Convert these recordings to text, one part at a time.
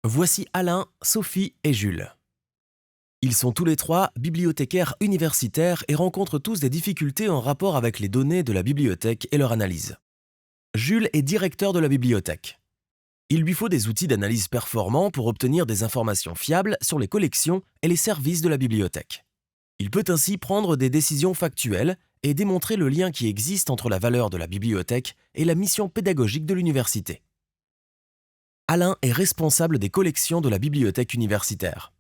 Voici Alain, Sophie et Jules. Ils sont tous les trois bibliothécaires universitaires et rencontrent tous des difficultés en rapport avec les données de la bibliothèque et leur analyse. Jules est directeur de la bibliothèque. Il lui faut des outils d'analyse performants pour obtenir des informations fiables sur les collections et les services de la bibliothèque. Il peut ainsi prendre des décisions factuelles et démontrer le lien qui existe entre la valeur de la bibliothèque et la mission pédagogique de l'université. Alain est responsable des collections de la bibliothèque universitaire.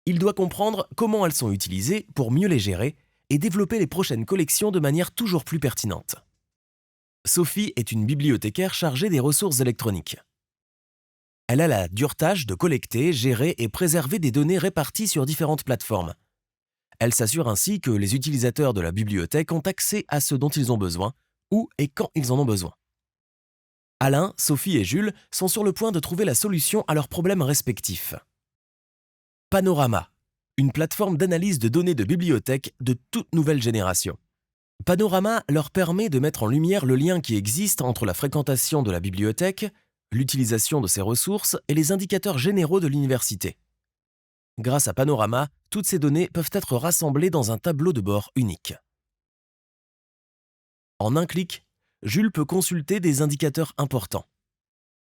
Il doit comprendre comment elles sont utilisées pour mieux les gérer et développer les prochaines collections de manière toujours plus pertinente. Sophie est une bibliothécaire chargée des ressources électroniques. Elle a la dure tâche de collecter, gérer et préserver des données réparties sur différentes plateformes. Elle s'assure ainsi que les utilisateurs de la bibliothèque ont accès à ce dont ils ont besoin, où et quand ils en ont besoin. Alain, Sophie et Jules sont sur le point de trouver la solution à leurs problèmes respectifs. Panorama, une plateforme d'analyse de données de bibliothèque de toute nouvelle génération. Panorama leur permet de mettre en lumière le lien qui existe entre la fréquentation de la bibliothèque, l'utilisation de ses ressources et les indicateurs généraux de l'université. Grâce à Panorama, toutes ces données peuvent être rassemblées dans un tableau de bord unique. En un clic, Jules peut consulter des indicateurs importants.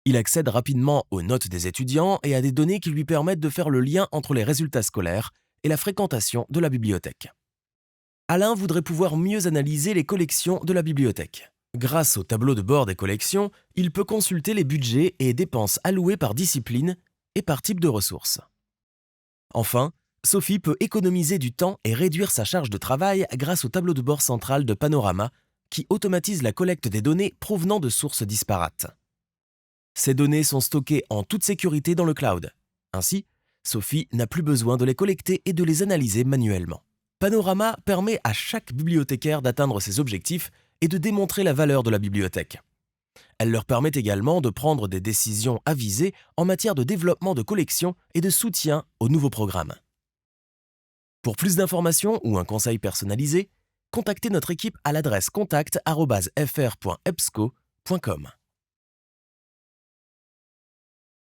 Il accède rapidement aux notes des étudiants et à des données qui lui permettent de faire le lien entre les résultats scolaires et la fréquentation de la bibliothèque. Alain voudrait pouvoir mieux analyser les collections de la bibliothèque. Grâce au tableau de bord des collections, il peut consulter les budgets et dépenses alloués par discipline et par type de ressources. Enfin, Sophie peut économiser du temps et réduire sa charge de travail grâce au tableau de bord central de Panorama qui automatise la collecte des données provenant de sources disparates. Ces données sont stockées en toute sécurité dans le cloud. Ainsi, Sophie n'a plus besoin de les collecter et de les analyser manuellement. Panorama permet à chaque bibliothécaire d'atteindre ses objectifs et de démontrer la valeur de la bibliothèque. Elle leur permet également de prendre des décisions avisées en matière de développement de collections et de soutien aux nouveaux programmes. Pour plus d'informations ou un conseil personnalisé, contactez notre équipe à l'adresse contact@fr.epsco.com.